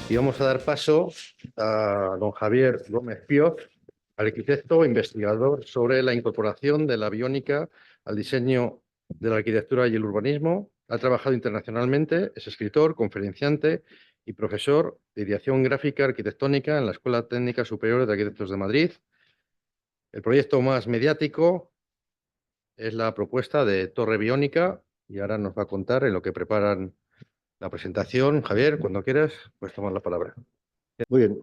Y vamos a dar paso a don Javier Gómez Pioz, arquitecto e investigador sobre la incorporación de la biónica al diseño de la arquitectura y el urbanismo. Ha trabajado internacionalmente, es escritor, conferenciante y profesor de ideación gráfica arquitectónica en la Escuela Técnica Superior de Arquitectos de Madrid. El proyecto más mediático es la propuesta de Torre Biónica y ahora nos va a contar en lo que preparan la presentación. Javier, cuando quieras, pues tomar la palabra. Muy bien,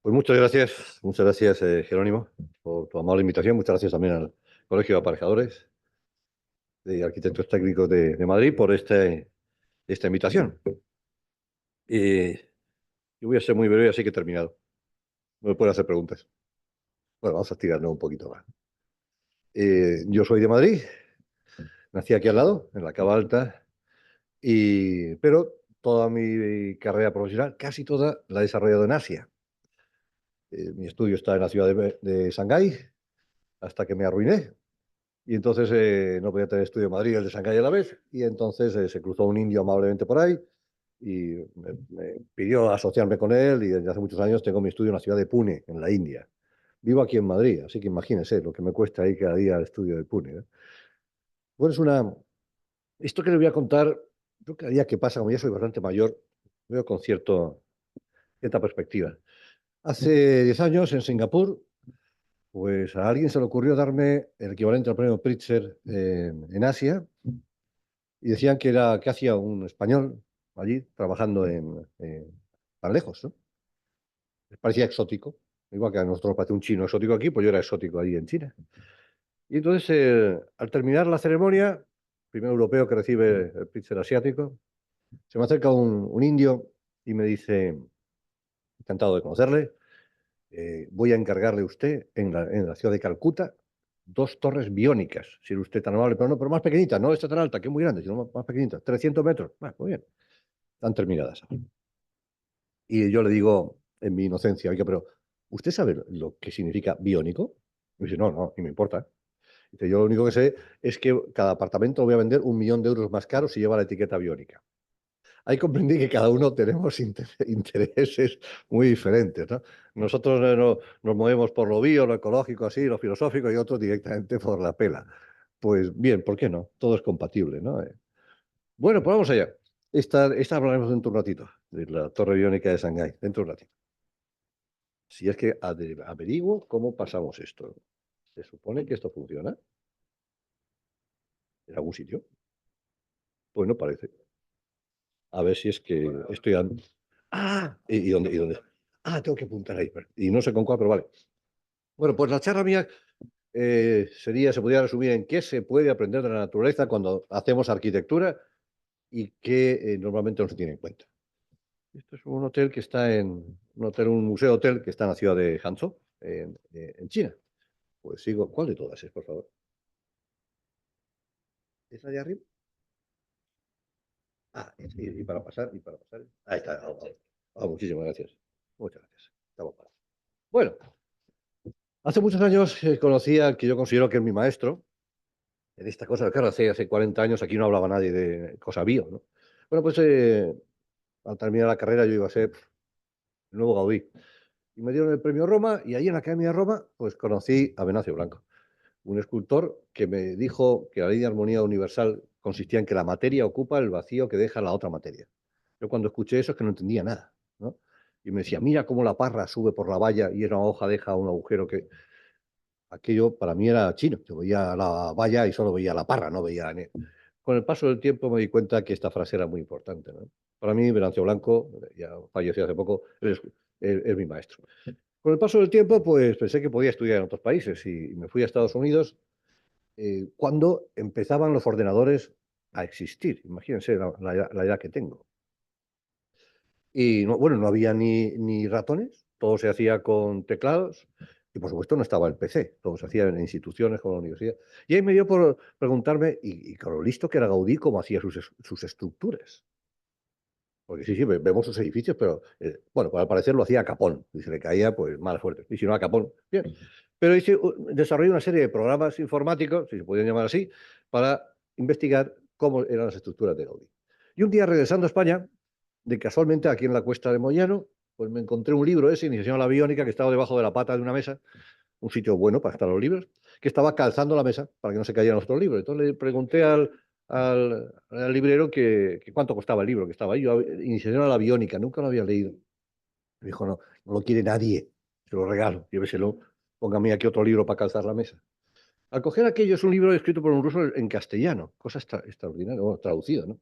pues muchas gracias Jerónimo, por tu amable invitación. Muchas gracias también al Colegio de Aparejadores de Arquitectos Técnicos de Madrid por esta invitación. Yo voy a ser muy breve, así que he terminado. No me pueden hacer preguntas. Bueno, vamos a estirarnos un poquito más. Yo soy de Madrid, nací aquí al lado, en la Cava Alta, pero toda mi carrera profesional, casi toda, la he desarrollado en Asia. Mi estudio está en la ciudad de Shanghái, hasta que me arruiné. Y entonces no podía tener estudio en Madrid y el de Shanghái a la vez. Y entonces se cruzó un indio amablemente por ahí y me pidió asociarme con él. Y desde hace muchos años tengo mi estudio en la ciudad de Pune, en la India. Vivo aquí en Madrid, así que imagínense lo que me cuesta ir cada día al estudio de Pune, ¿eh? Bueno, esto que les voy a contar, yo cada día que pasa, como ya soy bastante mayor, veo con cierta perspectiva. Hace 10 años en Singapur, pues a alguien se le ocurrió darme el equivalente al premio Pritzker en Asia. Y decían que hacía un español allí trabajando tan lejos, ¿no? Les parecía exótico. Igual que a nosotros nos parece un chino exótico aquí, pues yo era exótico allí en China. Y entonces, al terminar la ceremonia, primer europeo que recibe el Pritzker asiático, se me acerca un indio y me dice, encantado de conocerle, voy a encargarle a usted en la ciudad de Calcuta 2 torres biónicas, si era usted tan amable, pero no, pero más pequeñitas, no esta tan alta, que es muy grande, sino más pequeñitas, 300 metros. Bueno, muy bien, están terminadas. Y yo le digo, en mi inocencia, oiga, pero ¿usted sabe lo que significa biónico? Y me dice, no, no, ni me importa. Dice, yo lo único que sé es que cada apartamento lo voy a vender 1 millón de euros más caro si lleva la etiqueta biónica. Ahí comprendí que cada uno tenemos intereses muy diferentes, ¿no? Nosotros nos movemos por lo bio, lo ecológico, así, lo filosófico, y otros directamente por la pela. Pues bien, ¿por qué no? Todo es compatible, ¿no? Bueno, pues vamos allá. Esta hablaremos dentro de un ratito, de la Torre Biónica de Shanghái, dentro de un ratito. Si es que averiguo cómo pasamos esto. ¿Se supone que esto funciona en algún sitio? Pues no parece. A ver si es que estoy... ¡Ah! ¿Y dónde? ¿Y dónde? Ah, tengo que apuntar ahí. Y no sé con cuál, pero vale. Bueno, pues la charla mía se podría resumir en qué se puede aprender de la naturaleza cuando hacemos arquitectura y qué normalmente no se tiene en cuenta. Esto es un hotel que está un museo hotel que está en la ciudad de Hangzhou, en China. Pues sigo. ¿Cuál de todas es, por favor? ¿Es la de arriba? Ah, y para pasar, y para pasar. Ahí está. Muchísimas gracias. Muchas gracias. Estamos para. Bueno, hace muchos años conocí al que yo considero que es mi maestro en esta cosa. Claro, hace 40 años aquí no hablaba nadie de cosa bio, ¿no? Bueno, pues al terminar la carrera yo iba a ser el nuevo Gaudí. Y me dieron el premio Roma y ahí en la Academia de Roma pues conocí a Venancio Blanco, un escultor que me dijo que la ley de armonía universal consistía en que la materia ocupa el vacío que deja la otra materia. Yo cuando escuché eso es que no entendía nada, ¿no? Y me decía, mira cómo la parra sube por la valla y una hoja deja un agujero que... Aquello para mí era chino. Yo veía la valla y solo veía la parra, no veía... Con el paso del tiempo me di cuenta que esta frase era muy importante, ¿no? Para mí, Venancio Blanco, ya falleció hace poco, es mi maestro. Con el paso del tiempo, pues pensé que podía estudiar en otros países y me fui a Estados Unidos cuando empezaban los ordenadores a existir. Imagínense la edad que tengo. Y no, bueno, no había ni ratones, todo se hacía con teclados y por supuesto no estaba el PC, todo se hacía en instituciones como la universidad. Y ahí me dio por preguntarme, y con lo listo que era Gaudí, cómo hacía sus estructuras. Porque sí, vemos sus edificios, pero bueno, pues al parecer lo hacía a capón. Y se le caía, pues mala suerte. Y si no a capón, bien. Pero desarrolló una serie de programas informáticos, si se podían llamar así, para investigar cómo eran las estructuras de Gaudí. Y un día, regresando a España, de casualmente aquí en la Cuesta de Moyano, pues me encontré un libro ese, Iniciación a la Biónica, que estaba debajo de la pata de una mesa, un sitio bueno para estar los libros, que estaba calzando la mesa para que no se cayeran los otros libros. Entonces le pregunté al librero que cuánto costaba el libro que estaba ahí. Yo, Iniciación a la Biónica, nunca lo había leído. Me dijo, no, no lo quiere nadie, se lo regalo, lléveselo, póngame aquí otro libro para calzar la mesa. Al coger aquello, es un libro escrito por un ruso en castellano, cosa extraordinaria, bueno, traducido, ¿no?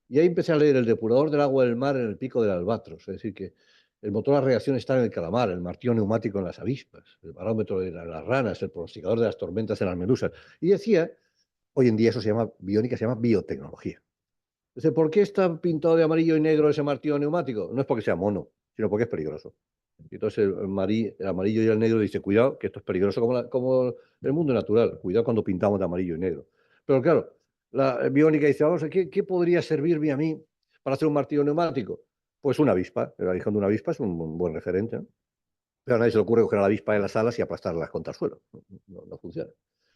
Y ahí empecé a leer El depurador del agua del mar en el pico del albatros, es decir, que el motor de la reacción está en el calamar, el martillo neumático en las avispas, el barómetro de las ranas, el pronosticador de las tormentas en las medusas. Y decía, hoy en día eso se llama biónica, se llama biotecnología. Dice, ¿por qué está pintado de amarillo y negro ese martillo neumático? No es porque sea mono, sino porque es peligroso. Y entonces el amarillo y el negro dice, cuidado, que esto es peligroso como el mundo natural, cuidado cuando pintamos de amarillo y negro. Pero claro, la biónica dice, vamos, ¿qué podría servirme a mí para hacer un martillo neumático? Pues una avispa, el aguijón de una avispa es un buen referente, ¿no? Pero a nadie se le ocurre coger a la avispa en las alas y aplastarlas contra el suelo. No funciona.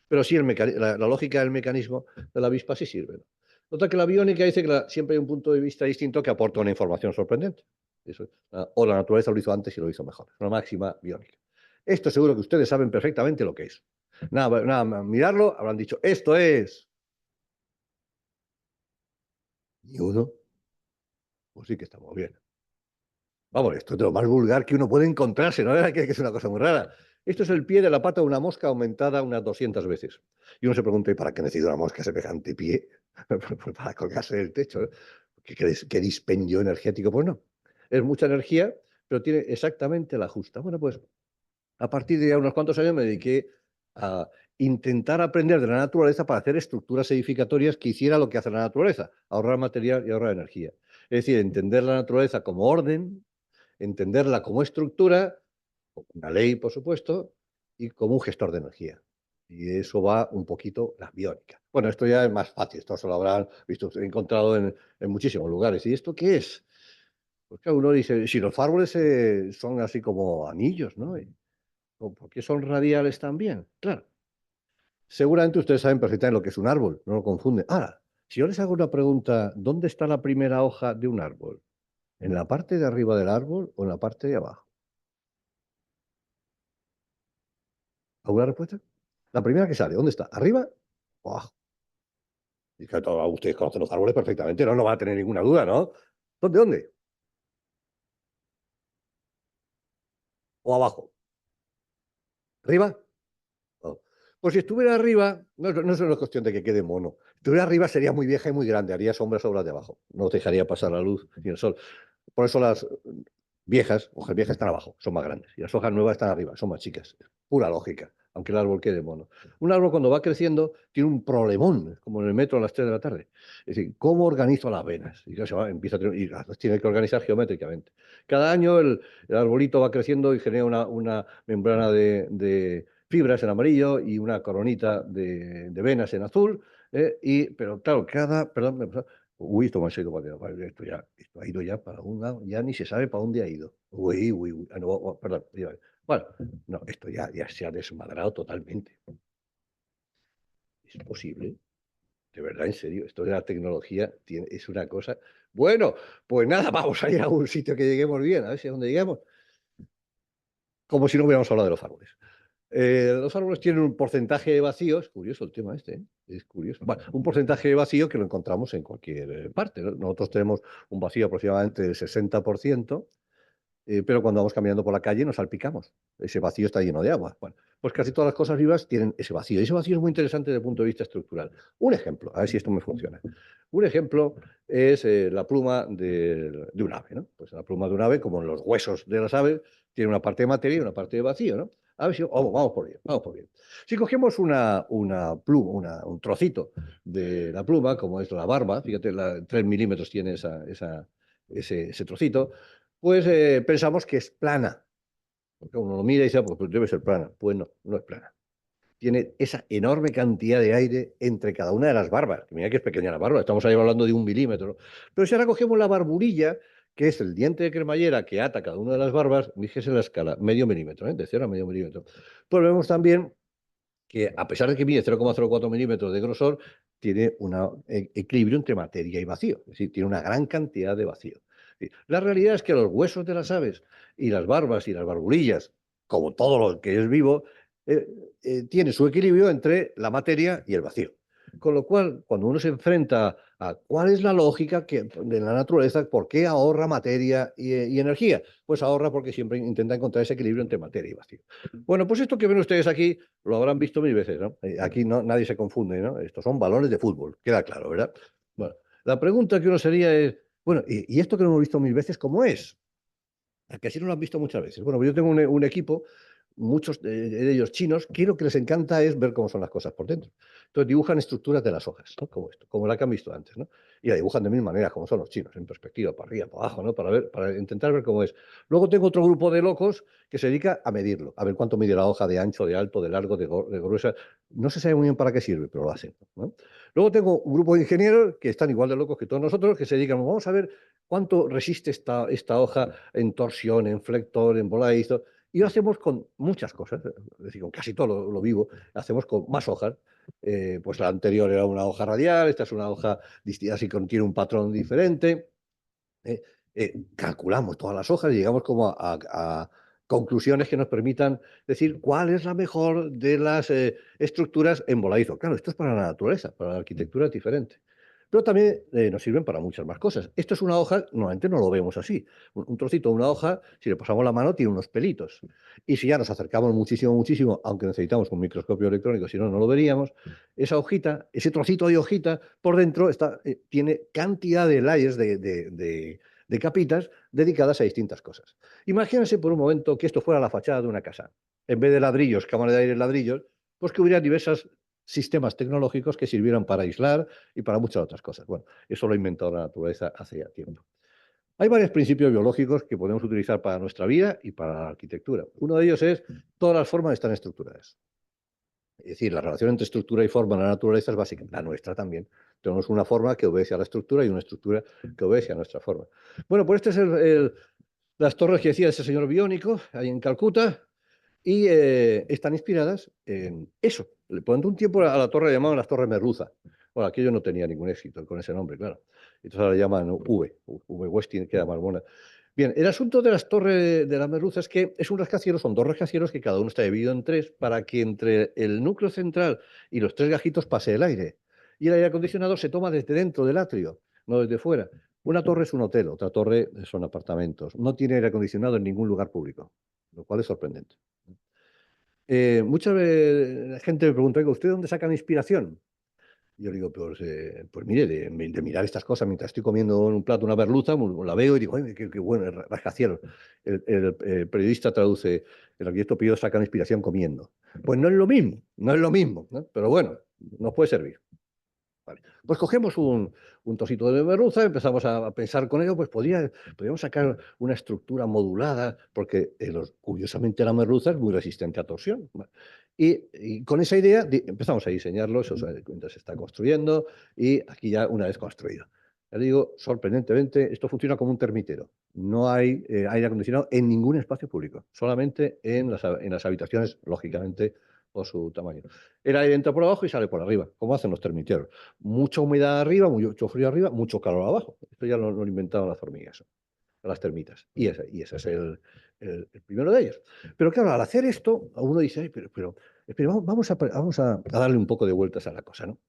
Pero sí, la lógica del mecanismo de la avispa sí sirve, ¿no? Nota que la biónica dice que siempre hay un punto de vista distinto que aporta una información sorprendente. Eso, o la naturaleza lo hizo antes y lo hizo mejor. Es una máxima biónica. Esto seguro que ustedes saben perfectamente lo que es. Nada, mirarlo, habrán dicho, esto es. Y uno, pues sí que estamos bien. Vamos, esto es de lo más vulgar que uno puede encontrarse, ¿no? Que es una cosa muy rara. Esto es el pie de la pata de una mosca aumentada unas 200 veces. Y uno se pregunta, ¿y para qué necesita una mosca semejante pie? Pues para colgarse del techo, ¿no? ¿Qué dispendio energético? Pues no. Es mucha energía, pero tiene exactamente la justa. Bueno, pues a partir de ya unos cuantos años me dediqué a intentar aprender de la naturaleza para hacer estructuras edificatorias que hiciera lo que hace la naturaleza, ahorrar material y ahorrar energía. Es decir, entender la naturaleza como orden, entenderla como estructura, como una ley, por supuesto, y como un gestor de energía. Y eso va un poquito la biónica. Bueno, esto ya es más fácil, esto se lo habrán visto, encontrado en muchísimos lugares. ¿Y esto qué es? Pues claro, uno dice, si los árboles son así como anillos, ¿no? ¿Por qué son radiales también? Claro, seguramente ustedes saben perfectamente lo que es un árbol, no lo confunden. Ahora, si yo les hago una pregunta, ¿dónde está la primera hoja de un árbol? ¿En la parte de arriba del árbol o en la parte de abajo? ¿Alguna respuesta? La primera que sale, ¿dónde está? ¿Arriba o abajo? Y que todos ustedes conocen los árboles perfectamente, no va a tener ninguna duda, ¿no? ¿Dónde? ¿O abajo? ¿Arriba? Oh. Pues si estuviera arriba, no es una cuestión de que quede mono. Si estuviera arriba sería muy vieja y muy grande, haría sombras sobre las de abajo. No dejaría pasar la luz ni el sol. Por eso las hojas viejas están abajo, son más grandes. Y las hojas nuevas están arriba, son más chicas. Pura lógica, aunque el árbol quede mono. Un árbol cuando va creciendo tiene un problemón, como en el metro a las 3 de la tarde. Es decir, ¿cómo organizo las venas? Y empieza y las tiene que organizar geométricamente. Cada año el arbolito va creciendo y genera una membrana de fibras en amarillo y una coronita de venas en azul. Pero claro, perdón, uy, esto me ha sido esto ha ido ya para un lado, ya ni se sabe para dónde ha ido. Uy. Ah, no, perdón. Bueno, no, esto ya se ha desmadrado totalmente. ¿Es posible? De verdad, en serio, esto de la tecnología es una cosa. Bueno, pues nada, vamos a ir a un sitio que lleguemos bien, a ver si a dónde lleguemos. Como si no hubiéramos hablado de los árboles. Los árboles tienen un porcentaje de vacío, es curioso el tema este, ¿eh? Es curioso. Bueno, un porcentaje de vacío que lo encontramos en cualquier parte, ¿no? Nosotros tenemos un vacío aproximadamente del 60%, pero cuando vamos caminando por la calle nos salpicamos. Ese vacío está lleno de agua. Bueno, pues casi todas las cosas vivas tienen ese vacío. Y ese vacío es muy interesante desde el punto de vista estructural. Un ejemplo, a ver si esto me funciona. Un ejemplo es la pluma de un ave, ¿no? Pues la pluma de un ave, como en los huesos de las aves, tiene una parte de materia y una parte de vacío, ¿no? A ver si vamos por bien, vamos por bien. Si cogemos una pluma, un trocito de la pluma, como es la barba, fíjate, 3 milímetros tiene ese trocito, pues pensamos que es plana. Porque uno lo mira y dice, pues debe ser plana. Pues no es plana. Tiene esa enorme cantidad de aire entre cada una de las barbas. Mira que es pequeña la barba, estamos ahí hablando de 1 milímetro, ¿no? Pero si ahora cogemos la barburilla, que es el diente de cremallera que ata cada una de las barbas, fíjese la escala, medio milímetro, de 0 a medio milímetro. Pues vemos también que a pesar de que mide 0,04 milímetros de grosor, tiene un equilibrio entre materia y vacío. Es decir, tiene una gran cantidad de vacío. La realidad es que los huesos de las aves y las barbas y las barbulillas, como todo lo que es vivo, tiene su equilibrio entre la materia y el vacío. Con lo cual, cuando uno se enfrenta a cuál es la lógica de la naturaleza, por qué ahorra materia y energía, pues ahorra porque siempre intenta encontrar ese equilibrio entre materia y vacío. Bueno, pues esto que ven ustedes aquí lo habrán visto mil veces, ¿no? Aquí no, nadie se confunde, ¿no? Estos son balones de fútbol, queda claro, ¿verdad? Bueno, la pregunta que uno sería es, bueno, ¿y esto que lo hemos visto mil veces, cómo es? A que así no lo han visto muchas veces. Bueno, pues yo tengo un equipo, muchos de ellos chinos, que lo que les encanta es ver cómo son las cosas por dentro. Entonces dibujan estructuras de las hojas, ¿no? Como esto, como la que han visto antes, ¿no? Y la dibujan de mil maneras, como son los chinos, en perspectiva, para arriba, para abajo, ¿no? Para ver, para intentar ver cómo es. Luego tengo otro grupo de locos que se dedica a medirlo, a ver cuánto mide la hoja de ancho, de alto, de largo, de gruesa. No se sabe muy bien para qué sirve, pero lo hacen, ¿no? Luego tengo un grupo de ingenieros que están igual de locos que todos nosotros, que se dedican, vamos a ver cuánto resiste esta hoja en torsión, en flector, en voladizo. Y lo hacemos con muchas cosas, es decir, con casi todo lo vivo, hacemos con más hojas. Pues la anterior era una hoja radial, esta es una hoja distinta, así que tiene un patrón diferente. Eh, Calculamos todas las hojas y llegamos como a conclusiones que nos permitan decir cuál es la mejor de las estructuras en voladizo. Claro, esto es para la naturaleza, para la arquitectura es diferente. Pero también nos sirven para muchas más cosas. Esto es una hoja, normalmente no lo vemos así. Un trocito de una hoja, si le pasamos la mano, tiene unos pelitos. Y si ya nos acercamos muchísimo, muchísimo, aunque necesitamos un microscopio electrónico, si no, no lo veríamos, esa hojita, ese trocito de hojita, por dentro tiene cantidad de layers de capitas dedicadas a distintas cosas. Imagínense por un momento que esto fuera la fachada de una casa. En vez de ladrillos, cámara de aire ladrillos, pues que hubiera diversos sistemas tecnológicos que sirvieran para aislar y para muchas otras cosas. Bueno, eso lo ha inventado la naturaleza hace ya tiempo. Hay varios principios biológicos que podemos utilizar para nuestra vida y para la arquitectura. Uno de ellos es todas las formas están estructuradas. Es decir, la relación entre estructura y forma en la naturaleza es básica, la nuestra también. Tenemos una forma que obedece a la estructura y una estructura que obedece a nuestra forma. Bueno, pues este es las torres que decía ese señor biónico, ahí en Calcuta, y están inspiradas en eso. Le ponen un tiempo a la torre, le llamaban las torres Merluza. Bueno, aquello no tenía ningún éxito con ese nombre, claro. Entonces ahora le llaman V Westin, queda más buena. Bien, el asunto de las torres de la merluza es que es un rascacielos, son dos rascacielos que cada uno está dividido en tres para que entre el núcleo central y los tres gajitos pase el aire. Y el aire acondicionado se toma desde dentro del atrio, no desde fuera. Una torre es un hotel, otra torre son apartamentos. No tiene aire acondicionado en ningún lugar público, lo cual es sorprendente. Mucha gente me pregunta, oiga, ¿usted dónde sacan inspiración? Yo digo, pues mire, de mirar estas cosas mientras estoy comiendo en un plato una merluza, la veo y digo, ¡ay, qué bueno, rascacielos! El periodista traduce, el arquitecto pidió sacar inspiración comiendo. Pues no es lo mismo, no es lo mismo, ¿no? Pero bueno, nos puede servir. Vale. Pues cogemos un trocito de merluza, empezamos a pensar con ello, pues podríamos sacar una estructura modulada, porque curiosamente la merluza es muy resistente a torsión. Y con esa idea empezamos a diseñarlo, eso se está construyendo, y aquí ya una vez construido. Ya digo, sorprendentemente, esto funciona como un termitero. No hay aire acondicionado en ningún espacio público, solamente en las habitaciones, lógicamente, por su tamaño. El aire entra por abajo y sale por arriba, como hacen los termiteros. Mucha humedad arriba, mucho frío arriba, mucho calor abajo. Esto ya lo inventaron las hormigas, las termitas. Y ese es el primero de ellos. Pero claro, al hacer esto, uno dice, "Ay, pero vamos a darle un poco de vueltas a la cosa, ¿no?".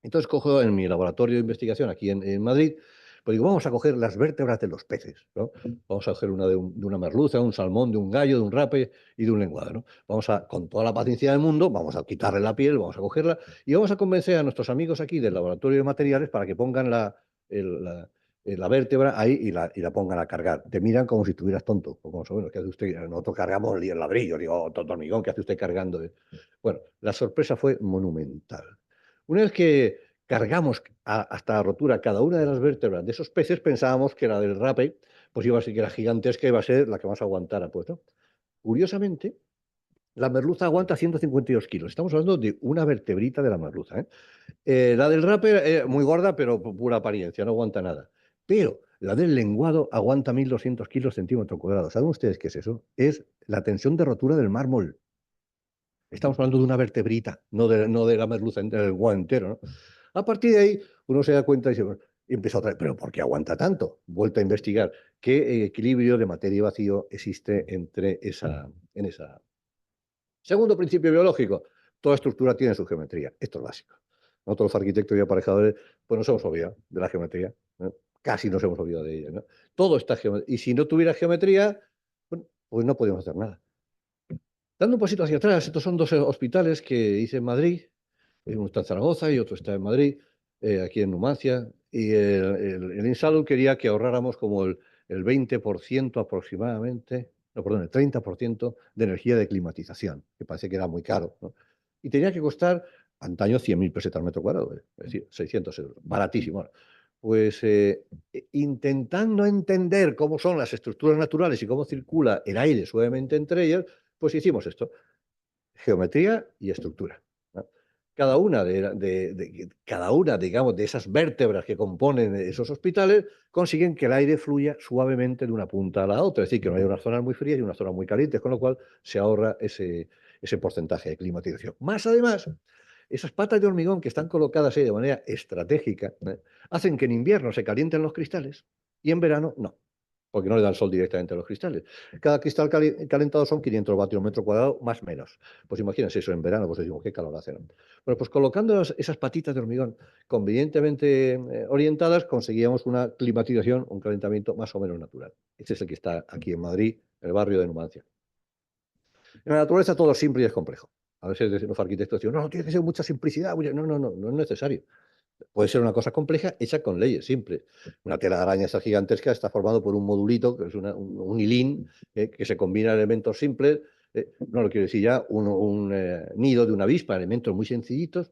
Entonces cojo en mi laboratorio de investigación aquí en Madrid, pues digo, vamos a coger las vértebras de los peces, ¿no? Vamos a coger una de una merluza, un salmón, de un gallo, de un rape y de un lenguado, ¿no? Con toda la paciencia del mundo, vamos a quitarle la piel, vamos a cogerla y vamos a convencer a nuestros amigos aquí del laboratorio de materiales para que pongan la vértebra ahí y la pongan a cargar. Te miran como si estuvieras tonto, o como, bueno, ¿qué hace usted? Nosotros cargamos el ladrillo, digo, tonto hormigón, ¿qué hace usted cargando? Bueno, la sorpresa fue monumental. Una vez que cargamos hasta la rotura cada una de las vértebras de esos peces, pensábamos que la del rape pues iba a ser que era gigantesca, iba a ser la que más aguantara, pues, ¿no? Curiosamente, la merluza aguanta 152 kilos. Estamos hablando de una vertebrita de la merluza, ¿eh? La del rape muy gorda, pero por pura apariencia, no aguanta nada. Pero la del lenguado aguanta 1.200 kilos centímetro cuadrado. ¿Saben ustedes qué es eso? Es la tensión de rotura del mármol. Estamos hablando de una vertebrita, no de la merluza, del lenguado entero, ¿no? A partir de ahí, uno se da cuenta y dice, bueno, Y empezó otra vez, ¿pero por qué aguanta tanto? Vuelta a investigar qué equilibrio de materia y vacío existe en esa. Segundo principio biológico, toda estructura tiene su geometría. Esto es básico. Nosotros los arquitectos y aparejadores, pues nos hemos olvidado de la geometría, ¿no? Casi nos hemos olvidado de ella, ¿no? Todo está geometría. Y si no tuviera geometría, pues no podíamos hacer nada. Dando un pasito hacia atrás, estos son dos hospitales que hice en Madrid. Uno está en Zaragoza y otro está en Madrid, aquí en Numancia. Y el INSALUD quería que ahorráramos como el 20% aproximadamente, no, perdón, el 30% de energía de climatización, que parece que era muy caro, ¿no? Y tenía que costar, antaño, 100.000 pesetas al metro cuadrado, es decir, 600 euros, baratísimo. Bueno, pues intentando entender cómo son las estructuras naturales y cómo circula el aire suavemente entre ellas, pues hicimos esto, geometría y estructura, ¿no? Cada una, digamos, de esas vértebras que componen esos hospitales consiguen que el aire fluya suavemente de una punta a la otra, es decir, que no haya unas zonas muy frías y unas zonas muy calientes, con lo cual se ahorra ese porcentaje de climatización. Más además, esas patas de hormigón que están colocadas ahí de manera estratégica, hacen que en invierno se calienten los cristales y en verano no, porque no le da el sol directamente a los cristales. Cada cristal calentado son 500 vatios metro cuadrado, más o menos. Pues imagínense eso en verano, pues decimos, qué calor hace, ¿no? Bueno, pues colocando esas patitas de hormigón convenientemente orientadas, conseguíamos una climatización, un calentamiento más o menos natural. Este es el que está aquí en Madrid, en el barrio de Numancia. En la naturaleza todo es simple y es complejo. A veces los arquitectos dicen, no, tiene que ser mucha simplicidad. No es necesario. Puede ser una cosa compleja hecha con leyes simples. Una tela de araña esa gigantesca está formado por un modulito, que es un hilín, que se combina elementos simples. No lo quiero decir ya, un nido de una avispa, elementos muy sencillitos.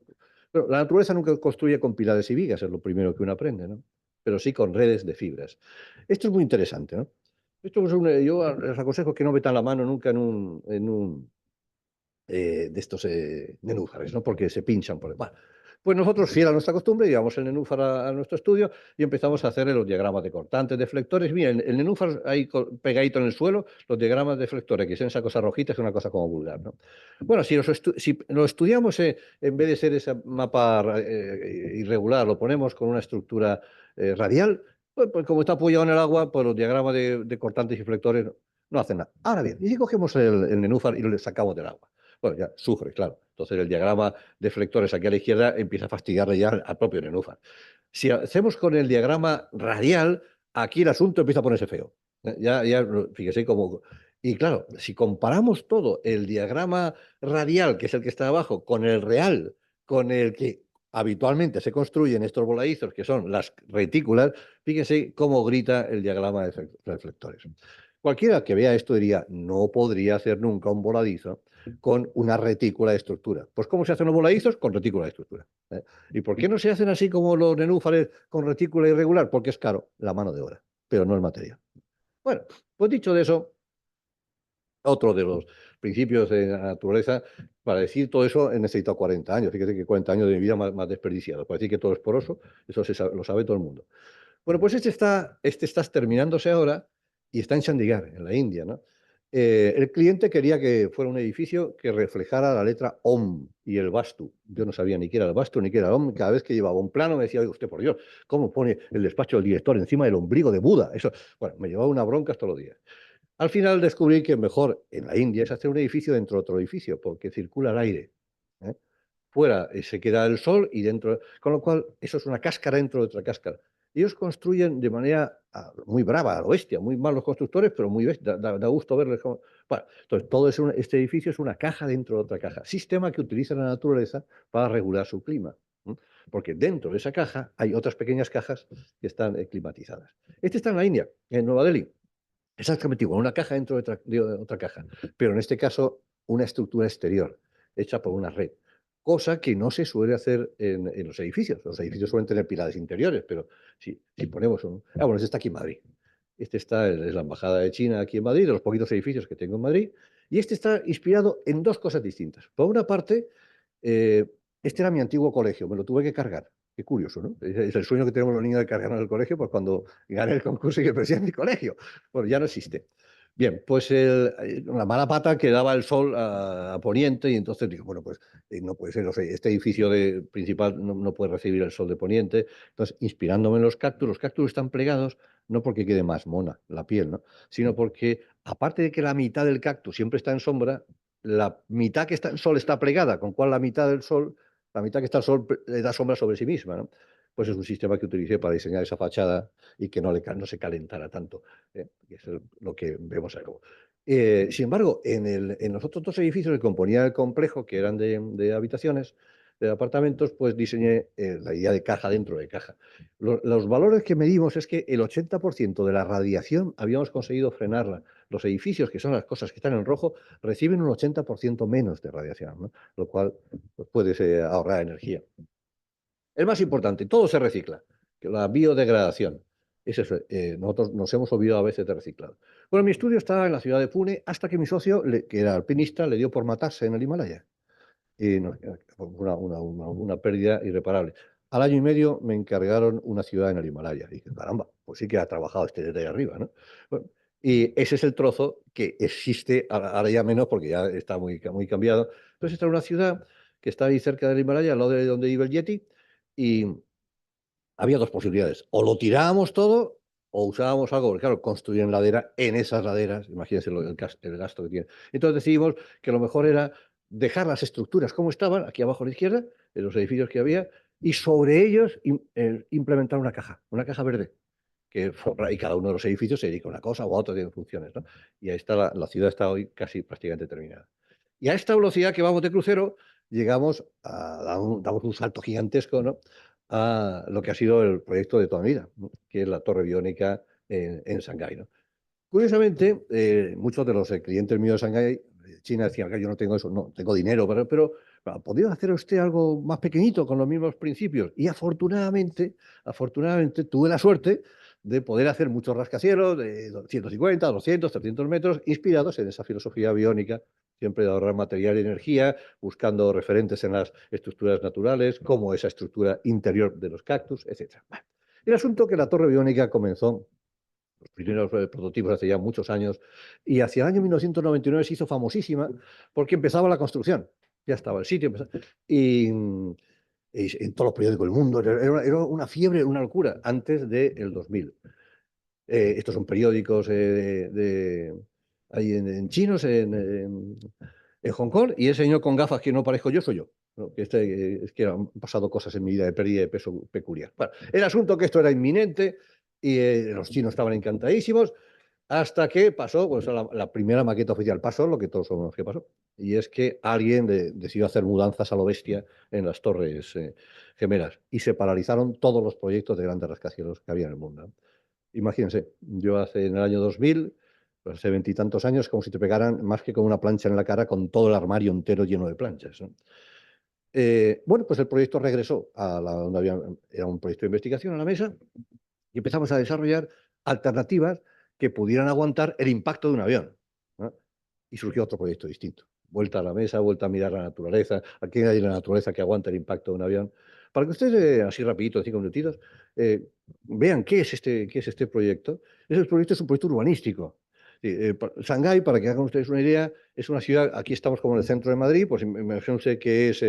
Pero la naturaleza nunca construye con pilares y vigas, es lo primero que uno aprende, ¿no? Pero sí con redes de fibras. Esto es muy interesante, ¿no? Esto es yo les aconsejo que no metan la mano nunca de estos nenúfares, ¿no? Porque se pinchan por bueno, pues nosotros, fiel a nuestra costumbre, llevamos el nenúfar a nuestro estudio y empezamos a hacer los diagramas de cortantes, deflectores. Mira, el nenúfar ahí pegadito en el suelo, los diagramas de deflectores, que son esa cosa rojita, es una cosa como vulgar, ¿no? Bueno, si lo estudiamos, en vez de ser ese mapa irregular, lo ponemos con una estructura radial, pues como está apoyado en el agua, pues los diagramas de cortantes y deflectores no hacen nada. Ahora bien, y si cogemos el nenúfar y lo sacamos del agua, bueno, ya sufre, claro. Entonces el diagrama de flectores aquí a la izquierda empieza a fastidiarle ya al propio nenúfar. Si hacemos con el diagrama radial, aquí el asunto empieza a ponerse feo. Ya, fíjese cómo. Y claro, si comparamos todo, el diagrama radial, que es el que está abajo, con el real, con el que habitualmente se construyen estos voladizos, que son las retículas, fíjense cómo grita el diagrama de reflectores. Cualquiera que vea esto diría, no podría hacer nunca un voladizo con una retícula de estructura. Pues ¿cómo se hacen los voladizos? Con retícula de estructura. ¿Y por qué no se hacen así como los nenúfares con retícula irregular? Porque es caro, la mano de obra, pero no el material. Bueno, pues dicho de eso, otro de los principios de la naturaleza, para decir todo eso he necesitado 40 años. Fíjate que 40 años de mi vida más desperdiciados. Para decir que todo es poroso, eso lo sabe todo el mundo. Bueno, pues este está terminándose ahora y está en Chandigarh, en la India, ¿no? El cliente quería que fuera un edificio que reflejara la letra OM y el Vastu. Yo no sabía ni qué era el Vastu ni qué era el OM. Cada vez que llevaba un plano me decía, oye, usted, por Dios, ¿cómo pone el despacho del director encima del ombligo de Buda? Eso, bueno, me llevaba una bronca todos los días. Al final descubrí que mejor en la India es hacer un edificio dentro de otro edificio, porque circula el aire, ¿eh? Fuera se queda el sol y dentro, con lo cual eso es una cáscara dentro de otra cáscara. Ellos construyen de manera muy brava, a lo bestia, muy malos constructores, pero muy bestia, da gusto verles como. Bueno, entonces, este edificio es una caja dentro de otra caja, sistema que utiliza la naturaleza para regular su clima, ¿eh? Porque dentro de esa caja hay otras pequeñas cajas que están climatizadas. Este está en la India, en Nueva Delhi. Exactamente igual, una caja dentro de otra caja, pero en este caso una estructura exterior hecha por una red, cosa que no se suele hacer en los edificios. Los edificios suelen tener pilares interiores, pero si ponemos un. Bueno, este está aquí en Madrid. Este es la Embajada de China aquí en Madrid, de los poquitos edificios que tengo en Madrid, y este está inspirado en dos cosas distintas. Por una parte, eh, este era mi antiguo colegio, me lo tuve que cargar. Qué curioso, ¿no? Es el sueño que tenemos los niños de cargarnos el colegio, pues cuando gané el concurso y que presidente mi colegio. Bueno, ya no existe. Bien, pues la mala pata que daba el sol a poniente y entonces digo, bueno, pues no puede ser, o sea, este edificio principal no puede recibir el sol de poniente. Entonces, inspirándome en los cactus están plegados no porque quede más mona la piel, ¿no? Sino porque, aparte de que la mitad del cactus siempre está en sombra, la mitad que está en sol está plegada, con cual la mitad del sol, la mitad que está en sol le da sombra sobre sí misma, ¿no? Pues es un sistema que utilicé para diseñar esa fachada y que no se calentara tanto. Que es lo que vemos ahí. Sin embargo, en los otros dos edificios que componían el complejo, que eran de habitaciones, de apartamentos, pues diseñé la idea de caja dentro de caja. Los valores que medimos es que el 80% de la radiación habíamos conseguido frenarla. Los edificios, que son las cosas que están en rojo, reciben un 80% menos de radiación, ¿no? Lo cual pues, puede ahorrar energía. El más importante, todo se recicla, que la biodegradación. Nosotros nos hemos olvidado a veces de reciclar. Bueno, mi estudio estaba en la ciudad de Pune hasta que mi socio, que era alpinista, le dio por matarse en el Himalaya. Y una pérdida irreparable. Al año y medio me encargaron una ciudad en el Himalaya. Y dije, caramba, pues sí que ha trabajado este desde ahí arriba, ¿no? Bueno, y ese es el trozo que existe, ahora ya menos porque ya está muy cambiado. Entonces, esta es una ciudad que está ahí cerca del Himalaya, al lado de donde vive el Yeti, y había dos posibilidades. O lo tirábamos todo o usábamos algo, porque claro, construyen ladera en esas laderas, imagínense el gasto que tiene. Entonces decidimos que lo mejor era dejar las estructuras como estaban, aquí abajo a la izquierda, en los edificios que había, y sobre ellos implementar una caja verde, y cada uno de los edificios se dedica a una cosa o a otra, tiene funciones, ¿no? Y ahí está, la ciudad está hoy casi prácticamente terminada. Y a esta velocidad que vamos de crucero, llegamos damos un salto gigantesco, ¿no? A lo que ha sido el proyecto de toda mi vida, ¿no? Que es la Torre Biónica en Shanghái, ¿no? Curiosamente, muchos de los clientes míos de Shanghái, China, decían que yo no tengo eso, no, tengo dinero, pero ¿podría hacer usted algo más pequeñito con los mismos principios? Y afortunadamente tuve la suerte de poder hacer muchos rascacielos de 150, 200, 300 metros, inspirados en esa filosofía biónica, siempre de ahorrar material y energía, buscando referentes en las estructuras naturales, como esa estructura interior de los cactus, etc. El asunto que la torre biónica comenzó los primeros prototipos hace ya muchos años, y hacia el año 1999 se hizo famosísima porque empezaba la construcción. Ya estaba el sitio, y en todos los periódicos del mundo, era una fiebre, una locura, antes del 2000. Estos son periódicos ahí en chinos, en Hong Kong, y ese señor con gafas que no parezco yo, soy yo. ¿No? Es que han pasado cosas en mi vida de pérdida de peso peculiar. Bueno, el asunto que esto era inminente y los chinos estaban encantadísimos hasta que pasó, pues la primera maqueta oficial pasó, lo que todos sabemos que pasó, y es que alguien decidió hacer mudanzas a lo bestia en las torres gemelas y se paralizaron todos los proyectos de grandes rascacielos que había en el mundo. Imagínense, yo en el año 2000, pues hace veintitantos años, como si te pegaran más que con una plancha en la cara, con todo el armario entero lleno de planchas, ¿no? Bueno, pues el proyecto regresó donde era un proyecto de investigación a la mesa y empezamos a desarrollar alternativas que pudieran aguantar el impacto de un avión, ¿no? Y surgió otro proyecto distinto. Vuelta a la mesa, vuelta a mirar la naturaleza. Aquí hay la naturaleza que aguanta el impacto de un avión. Para que ustedes, así rapidito, en 5 minutitos, vean qué es este proyecto. Ese proyecto es un proyecto urbanístico. Sí, Shanghái, para que hagan ustedes una idea, es una ciudad, aquí estamos como en el centro de Madrid, pues imagínense que es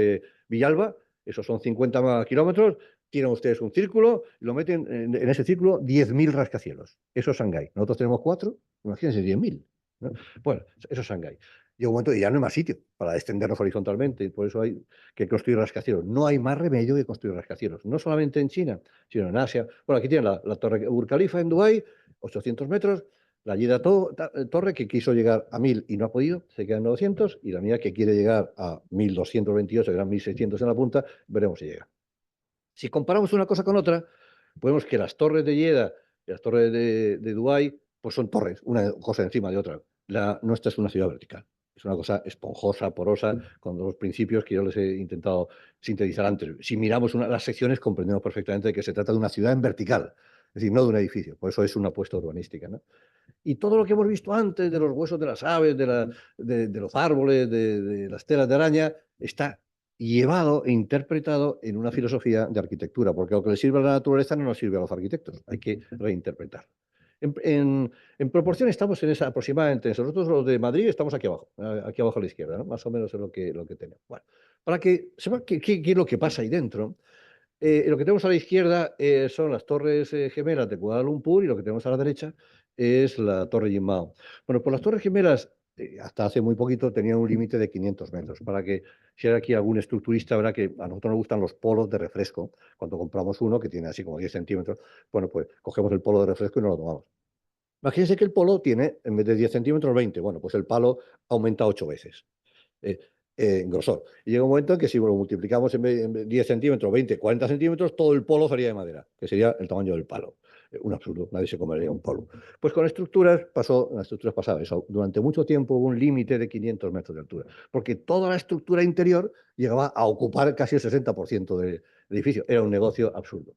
Villalba, esos son 50 kilómetros, tiran ustedes un círculo y lo meten en ese círculo 10.000 rascacielos. Eso es Shanghái. Nosotros tenemos 4, imagínense 10.000, ¿no? Bueno, eso es Shanghái. Llega un momento y ya no hay más sitio para extendernos horizontalmente y por eso hay que construir rascacielos. No hay más remedio que construir rascacielos, no solamente en China, sino en Asia. Bueno, aquí tienen la Torre Burj Khalifa en Dubái, 800 metros, la Jeddah Torre que quiso llegar a 1.000 y no ha podido, se queda en 900, y la mía que quiere llegar a 1.228, que eran 1.600 en la punta, veremos si llega. Si comparamos una cosa con otra, vemos que las torres de Jeddah y las torres de Dubái, pues son torres, una cosa encima de otra. La nuestra es una ciudad vertical. Es una cosa esponjosa, porosa, con los principios que yo les he intentado sintetizar antes. Si miramos las secciones, comprendemos perfectamente que se trata de una ciudad en vertical, es decir, no de un edificio. Por eso es una apuesta urbanística, ¿no? Y todo lo que hemos visto antes de los huesos de las aves, de los árboles, de las telas de araña, está llevado e interpretado en una filosofía de arquitectura, porque lo que le sirve a la naturaleza no nos sirve a los arquitectos, hay que reinterpretar. En proporción estamos en esa aproximadamente. Nosotros los de Madrid estamos aquí abajo a la izquierda, ¿no? Más o menos es lo que tenemos. Bueno, para que sepan qué es lo que pasa ahí dentro, lo que tenemos a la izquierda son las torres gemelas de Kuala Lumpur y lo que tenemos a la derecha es la torre Jim Mao. Bueno, pues las torres gemelas hasta hace muy poquito tenían un límite de 500 metros. Para que si hay aquí algún estructurista, verá que a nosotros nos gustan los polos de refresco. Cuando compramos uno que tiene así como 10 centímetros, bueno, pues cogemos el polo de refresco y nos lo tomamos. Imagínense que el polo tiene, en vez de 10 centímetros, 20. Bueno, pues el palo aumenta 8 veces eh, en grosor. Y llega un momento en que si lo multiplicamos en vez de 10 centímetros, 20, 40 centímetros, todo el polo sería de madera, que sería el tamaño del palo. Un absurdo, nadie se comería un polo. Pues con estructuras pasó, en las estructuras pasaba eso. Durante mucho tiempo hubo un límite de 500 metros de altura, porque toda la estructura interior llegaba a ocupar casi el 60% del edificio. Era un negocio absurdo.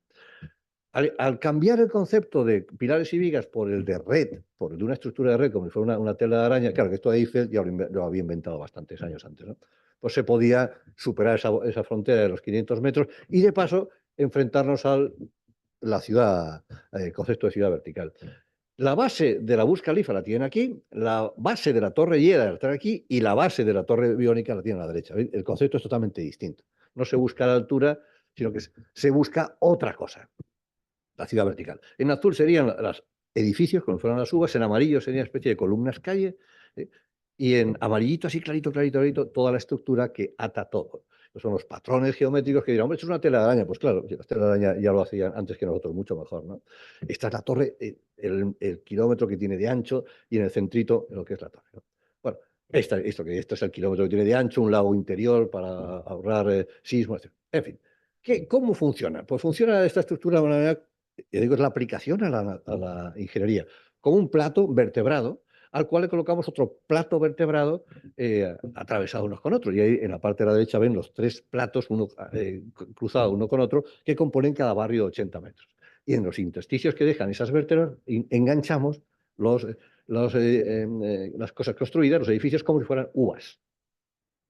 Al cambiar el concepto de pilares y vigas por el de red, por el de una estructura de red, como si fuera una tela de araña, claro que esto de Eiffel ya lo había inventado bastantes años antes, ¿no? Pues se podía superar esa frontera de los 500 metros y de paso enfrentarnos a la ciudad, el concepto de ciudad vertical. La base de la Burj Khalifa la tienen aquí, la base de la Torre Jeddah la tienen aquí y la base de la Torre Biónica la tienen a la derecha. ¿Veis? El concepto es totalmente distinto. No se busca la altura, sino que se busca otra cosa, la ciudad vertical. En azul serían los edificios, como fueran las uvas, en amarillo sería una especie de columnas calle, ¿eh? Y en amarillito, así clarito, clarito, clarito, toda la estructura que ata todo. Esos son los patrones geométricos que dirán, hombre, esto es una tela de araña. Pues claro, las telas de araña ya lo hacían antes que nosotros, mucho mejor, ¿no? Esta es la torre, el kilómetro que tiene de ancho y en el centrito lo que es la torre, ¿no? Bueno, esto es el kilómetro que tiene de ancho, un lago interior para ahorrar sismos, etc. En fin, ¿cómo funciona? Pues funciona esta estructura de una manera, yo digo, es la aplicación a la ingeniería, como un plato vertebrado al cual le colocamos otro plato vertebrado atravesado unos con otros. Y ahí en la parte de la derecha ven los tres platos, uno cruzado uno con otro, que componen cada barrio de 80 metros. Y en los intersticios que dejan esas vértebras enganchamos las cosas construidas, los edificios, como si fueran uvas.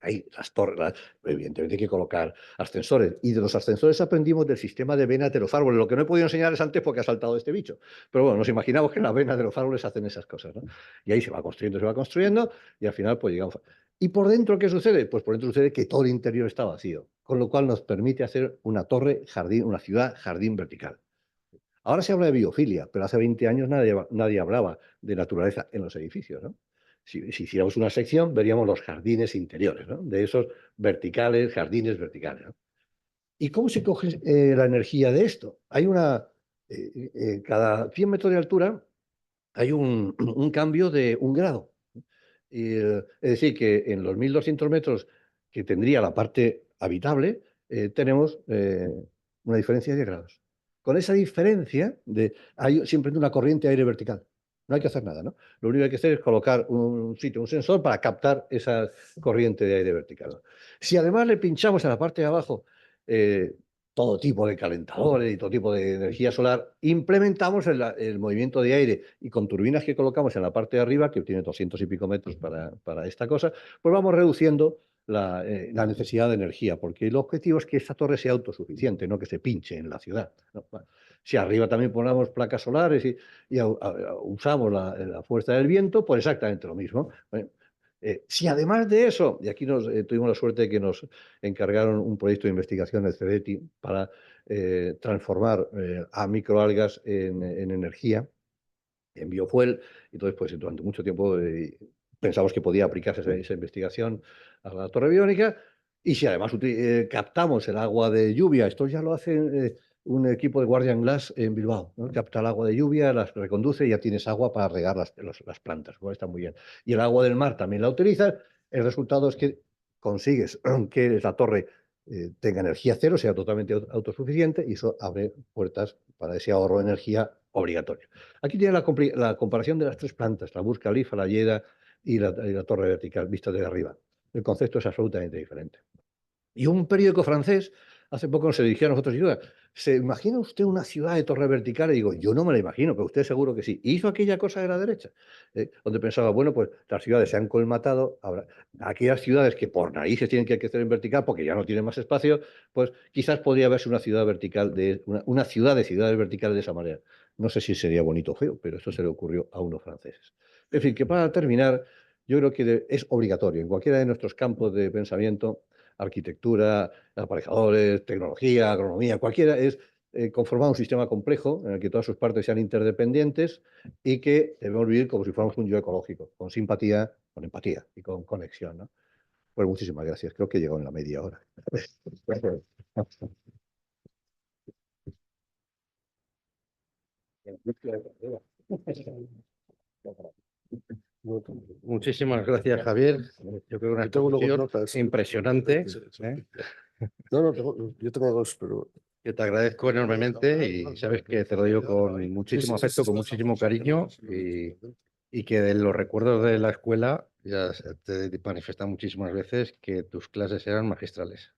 Ahí las torres, evidentemente hay que colocar ascensores. Y de los ascensores aprendimos del sistema de venas de los árboles. Lo que no he podido enseñarles antes porque ha saltado este bicho. Pero bueno, nos imaginamos que en las venas de los árboles hacen esas cosas, ¿no? Y ahí se va construyendo y al final pues llegamos. ¿Y por dentro qué sucede? Pues por dentro sucede que todo el interior está vacío, con lo cual nos permite hacer una torre jardín, una ciudad jardín vertical. Ahora se habla de biofilia, pero hace 20 años nadie hablaba de naturaleza en los edificios, ¿no? Si hiciéramos una sección, veríamos los jardines interiores, ¿no? De esos verticales, jardines verticales, ¿no? ¿Y cómo se coge la energía de esto? Cada 100 metros de altura hay un cambio de 1 grado. Es decir, que en los 1200 metros que tendría la parte habitable, tenemos una diferencia de 10 grados. Con esa diferencia, hay siempre una corriente de aire vertical. No hay que hacer nada, ¿no? Lo único que hay que hacer es colocar un sitio, un sensor para captar esa corriente de aire vertical, ¿no? Si además le pinchamos en la parte de abajo eh, todo tipo de calentadores y todo tipo de energía solar, implementamos el movimiento de aire y con turbinas que colocamos en la parte de arriba, que tiene 200 y pico metros para esta cosa, pues vamos reduciendo la necesidad de energía, porque el objetivo es que esta torre sea autosuficiente, no que se pinche en la ciudad, ¿no? Bueno, si arriba también ponemos placas solares y usamos la fuerza del viento, pues exactamente lo mismo. Si además de eso, y aquí tuvimos la suerte de que nos encargaron un proyecto de investigación del CEDETI para transformar a microalgas en energía, en biofuel, y entonces pues durante mucho tiempo pensamos que podía aplicarse esa investigación a la torre biónica, y si además captamos el agua de lluvia, esto ya lo hace un equipo de Guardian Glass en Bilbao, ¿no? Capta el agua de lluvia, las reconduce y ya tienes agua para regar las plantas, pues está muy bien. Y el agua del mar también la utilizas, el resultado es que consigues que la torre tenga energía cero, sea totalmente autosuficiente, y eso abre puertas para ese ahorro de energía obligatorio. Aquí tiene la comparación de las tres plantas, la Burj Khalifa, la Jeddah y la torre vertical, vista desde arriba. El concepto es absolutamente diferente. Y un periódico francés hace poco se dirigió a nosotros y dijo, ¿se imagina usted una ciudad de torre vertical? Y digo, yo no me la imagino, pero usted seguro que sí. Y hizo aquella cosa de la derecha, donde pensaba, bueno, pues las ciudades se han colmatado, ahora, aquellas ciudades que por narices tienen que crecer en vertical porque ya no tienen más espacio, pues quizás podría verse una ciudad vertical, una ciudad de ciudades verticales de esa manera. No sé si sería bonito o feo, pero eso se le ocurrió a unos franceses. En fin, que para terminar, yo creo que es obligatorio en cualquiera de nuestros campos de pensamiento, arquitectura, aparejadores, tecnología, agronomía, cualquiera, es conformar un sistema complejo en el que todas sus partes sean interdependientes y que debemos vivir como si fuéramos un yo ecológico, con simpatía, con empatía y con conexión, ¿no? Pues muchísimas gracias. Creo que he llegado en la media hora. Muchísimas gracias, Javier. Yo creo que una Yo tengo luego exposición notas. impresionante, Sí, sí. ¿eh? No, no, yo tengo dos, pero Que te agradezco enormemente y sabes que te lo digo con muchísimo afecto, con muchísimo cariño y que de los recuerdos de la escuela ya te he manifestado muchísimas veces que tus clases eran magistrales.